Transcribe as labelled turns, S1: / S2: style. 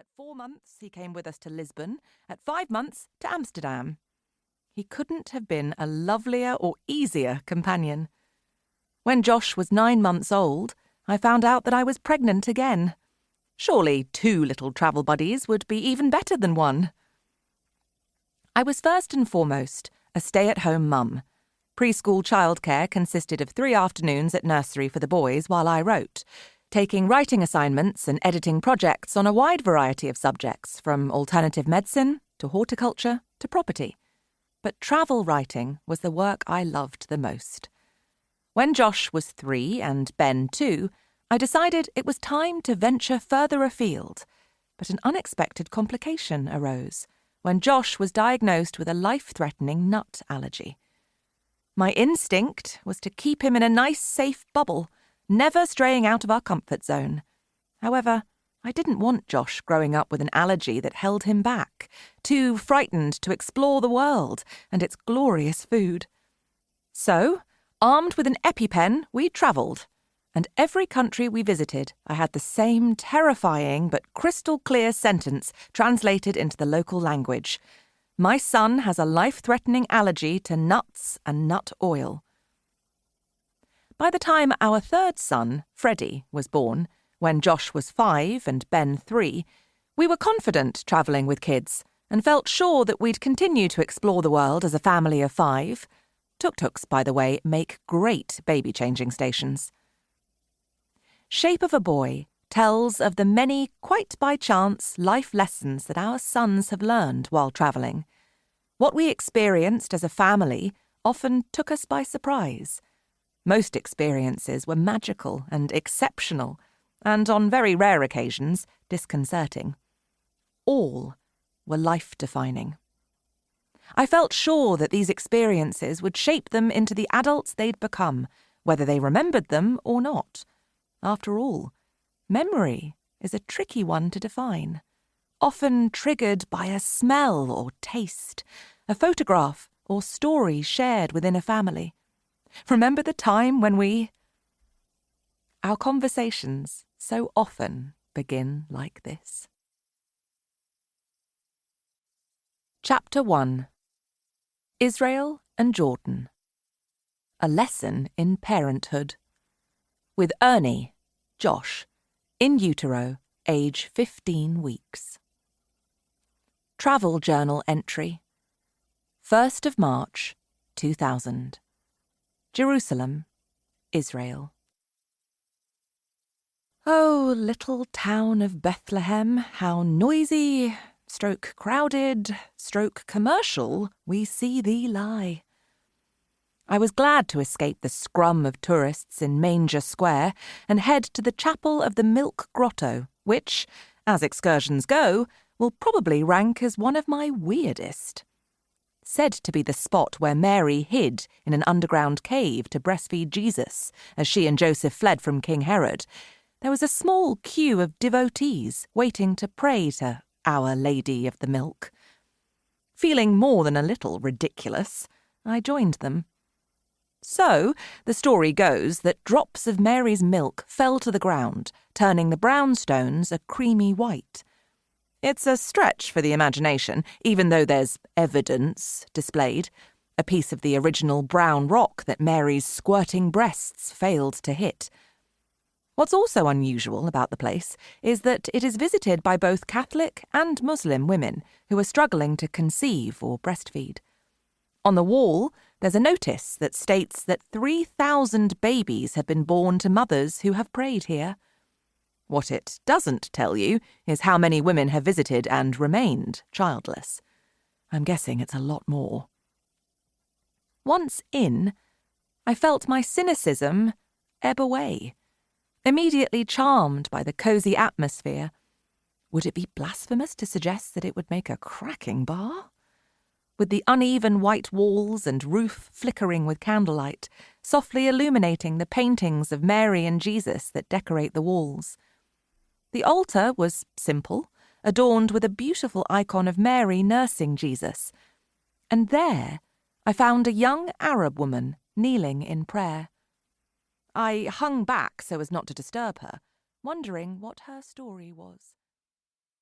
S1: At 4 months, he came with us to Lisbon. At 5 months, to Amsterdam. He couldn't have been a lovelier or easier companion. When Josh was 9 months old, I found out that I was pregnant again. Surely 2 little travel buddies would be even better than 1. I was first and foremost a stay-at-home mum. Preschool childcare consisted of 3 afternoons at nursery for the boys while I wrote, taking writing assignments and editing projects on a wide variety of subjects, from alternative medicine to horticulture to property. But travel writing was the work I loved the most. When Josh was 3 and Ben 2, I decided it was time to venture further afield, but an unexpected complication arose when Josh was diagnosed with a life-threatening nut allergy. My instinct was to keep him in a nice, safe bubble, never straying out of our comfort zone. However, I didn't want Josh growing up with an allergy that held him back, too frightened to explore the world and its glorious food. So, armed with an EpiPen, we travelled, and every country we visited, I had the same terrifying but crystal-clear sentence translated into the local language. My son has a life-threatening allergy to nuts and nut oil. By the time our 3rd son, Freddie, was born, when Josh was 5 and Ben 3, we were confident travelling with kids and felt sure that we'd continue to explore the world as a family of 5. Tuk-tuks, by the way, make great baby-changing stations. Shape of a Boy tells of the many, quite by chance, life lessons that our sons have learned while travelling. What we experienced as a family often took us by surprise. Most experiences were magical and exceptional, and on very rare occasions, disconcerting. All were life-defining. I felt sure that these experiences would shape them into the adults they'd become, whether they remembered them or not. After all, memory is a tricky one to define, often triggered by a smell or taste, a photograph or story shared within a family. Remember the time when Our conversations so often begin like this. Chapter 1. Israel and Jordan. A lesson in parenthood. With Ernie, Josh, in utero, age 15 weeks. Travel journal entry. 1st of March, 2000. Jerusalem, Israel. Oh, little town of Bethlehem, how noisy, stroke crowded, stroke commercial, we see thee lie. I was glad to escape the scrum of tourists in Manger Square and head to the Chapel of the Milk Grotto, which, as excursions go, will probably rank as one of my weirdest. Said to be the spot where Mary hid in an underground cave to breastfeed Jesus as she and Joseph fled from King Herod, there was a small queue of devotees waiting to pray to Our Lady of the Milk. Feeling more than a little ridiculous, I joined them. So, the story goes that drops of Mary's milk fell to the ground, turning the brown stones a creamy white. It's a stretch for the imagination, even though there's evidence displayed, a piece of the original brown rock that Mary's squirting breasts failed to hit. What's also unusual about the place is that it is visited by both Catholic and Muslim women who are struggling to conceive or breastfeed. On the wall, there's a notice that states that 3,000 babies have been born to mothers who have prayed here. What it doesn't tell you is how many women have visited and remained childless. I'm guessing it's a lot more. Once in, I felt my cynicism ebb away, immediately charmed by the cosy atmosphere. Would it be blasphemous to suggest that it would make a cracking bar? With the uneven white walls and roof flickering with candlelight, softly illuminating the paintings of Mary and Jesus that decorate the walls. The altar was simple, adorned with a beautiful icon of Mary nursing Jesus. And there, I found a young Arab woman kneeling in prayer. I hung back so as not to disturb her, wondering what her story was.